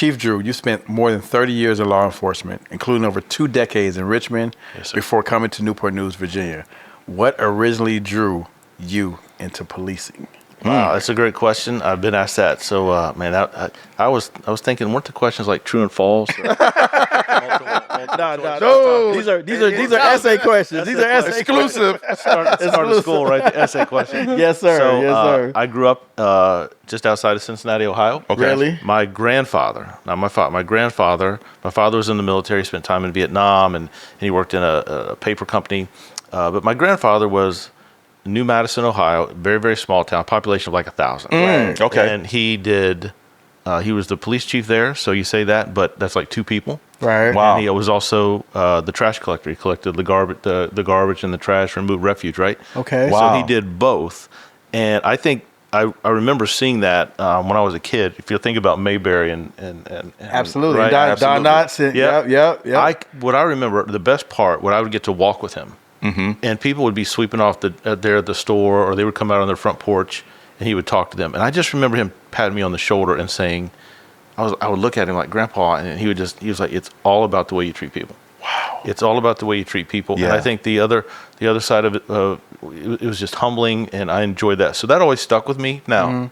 Chief Drew, you spent more than 30 years in law enforcement, including over 2 decades in Richmond before coming to Newport News, Virginia. What originally drew you into policing? Wow, that's a great question. I've been asked that. So, man, I was thinking, weren't the questions like true and false? No. These are essay questions. These are essay exclusive. Start of school, right? The essay question. Yes, sir. So, yes, sir. I grew up just outside of Cincinnati, Ohio. Okay. Really? My grandfather, not my father. My father was in the military. Spent time in Vietnam, and he worked in a paper company. But my grandfather was New Madison, Ohio, very, very small town, population of like 1,000. Okay. And he was the police chief there, so you say that, but that's like 2 people. Right. Wow. And he was also the trash collector. He collected the garbage and the trash, removed refuse, right? Okay. Wow. So he did both. And I think I remember seeing that when I was a kid. If you think about Mayberry and Absolutely. right? Don Knotts. Yep. What I remember, the best part, I would get to walk with him. Mm-hmm. And people would be sweeping off there at the store, or they would come out on their front porch, and he would talk to them. And I just remember him patting me on the shoulder and saying, I would look at him like, Grandpa, and he was like, it's all about the way you treat people. Wow. It's all about the way you treat people. Yeah. And I think the other side of it, it was just humbling, and I enjoyed that. So that always stuck with me. Now,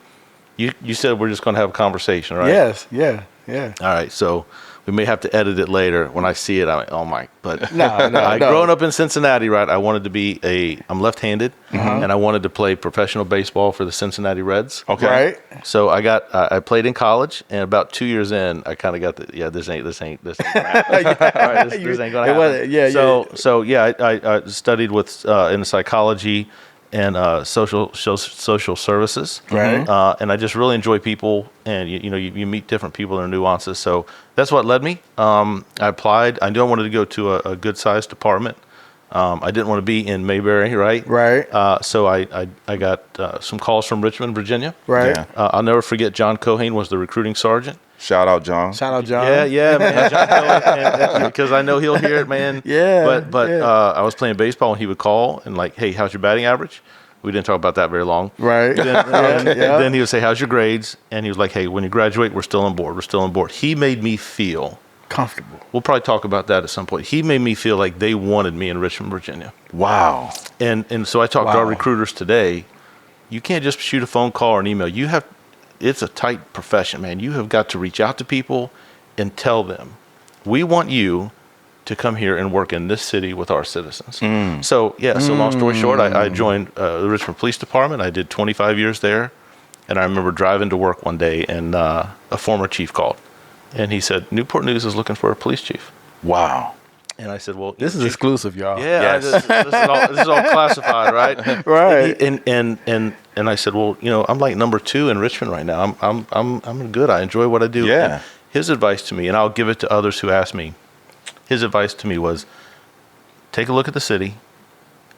you said we're just going to have a conversation, right? Yes. Yeah. All right. So we may have to edit it later. When I see it, I'm like, oh my. But No. growing up in Cincinnati, right, I wanted to be I'm left-handed, and I wanted to play professional baseball for the Cincinnati Reds. Okay. Right. So I played in college, and about 2 years in, I kind of got this ain't gonna happen. All right, this ain't gonna happen. So I studied in psychology and social services. Right. And I just really enjoy people, and you meet different people and their nuances. So that's what led me. I applied. I knew I wanted to go to a good sized department. I didn't want to be in Mayberry, right? Right. So I got some calls from Richmond, Virginia. Right. Yeah. I'll never forget, John Cohane was the recruiting sergeant. Shout out, John. Yeah, man, John Cohane, because I know he'll hear it, man. Yeah. But I was playing baseball, and he would call and like, hey, how's your batting average? We didn't talk about that very long. Right. Then he would say, how's your grades? And he was like, hey, when you graduate, we're still on board. He made me feel comfortable. We'll probably talk about that at some point. He made me feel like they wanted me in Richmond, Virginia. Wow. And so I talk to our recruiters today. You can't just shoot a phone call or an email. It's a tight profession, man. You have got to reach out to people and tell them, we want you to come here and work in this city with our citizens. So long story short, I joined the Richmond Police Department. I did 25 years there. And I remember driving to work one day, and a former chief called. And he said, Newport News is looking for a police chief. Wow. And I said, well, this is exclusive, y'all. Yeah, yes. this is all classified, right? Right. And I said, well, I'm like number 2 in Richmond right now. I'm good. I enjoy what I do. Yeah. And his advice to me, and I'll give it to others who ask me, his advice to me was, take a look at the city,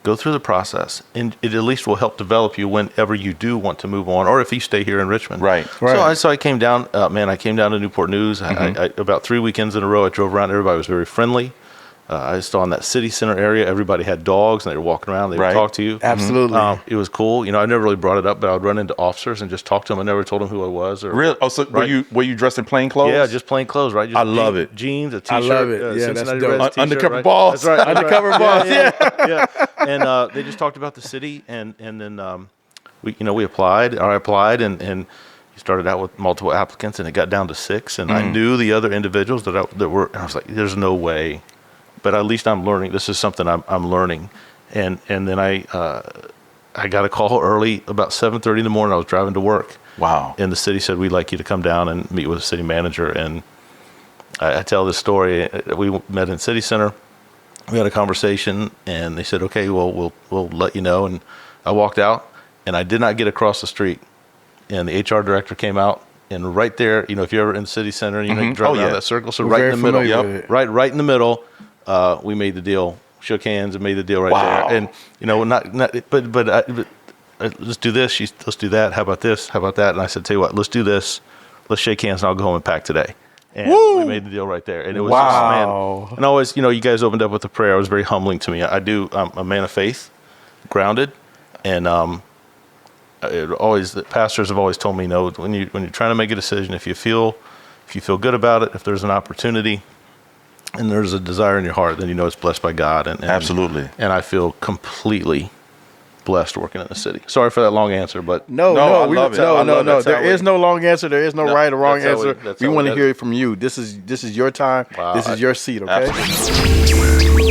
go through the process, and it at least will help develop you whenever you do want to move on, or if you stay here in Richmond. Right. So I came down, I came down to Newport News. I about 3 weekends in a row, I drove around. Everybody was very friendly. I was still in that city center area. Everybody had dogs, and they were walking around. They would talk to you. Absolutely. It was cool. I never really brought it up, but I would run into officers and just talk to them. I never told them who I was. Really? Oh, so were you dressed in plain clothes? Yeah, just plain clothes, right? Just I love it. Jeans, a T-shirt. I love it. Yeah, Cincinnati that's dope. Reds t-shirt, Undercover right? boss. That's right. Undercover boss. Yeah. And they just talked about the city, and then we applied. I applied, and you started out with multiple applicants, and it got down to 6. And I knew the other individuals that were. And I was like, there's no way. But at least I'm learning. This is something I'm learning. And then I got a call early, about 7:30 in the morning. I was driving to work. Wow. And the city said, we'd like you to come down and meet with the city manager. And I tell this story. We met in City Center. We had a conversation, and they said, okay, well, we'll let you know. And I walked out, and I did not get across the street. And the HR director came out. And right there, if you're ever in City Center, you drive out that circle. So right in the middle, right in the middle, we made the deal, shook hands, and made the deal right there. And but let's do this. Let's do that. How about this? How about that? And I said, tell you what, let's do this. Let's shake hands, and I'll go home and pack today. And we made the deal right there. And it was just, man. And always, you guys opened up with a prayer. It was very humbling to me. I'm a man of faith, grounded, and the pastors have always told me, when you're trying to make a decision, if you feel If you feel good about it, if there's an opportunity and there's a desire in your heart, then you know it's blessed by God. And Absolutely. And I feel completely blessed working in the city. Sorry for that long answer, but I love it. I love it. There is no long answer. There is no right or wrong answer. We want to hear it from you. This is your time. Wow, This is your seat. Okay. Absolutely.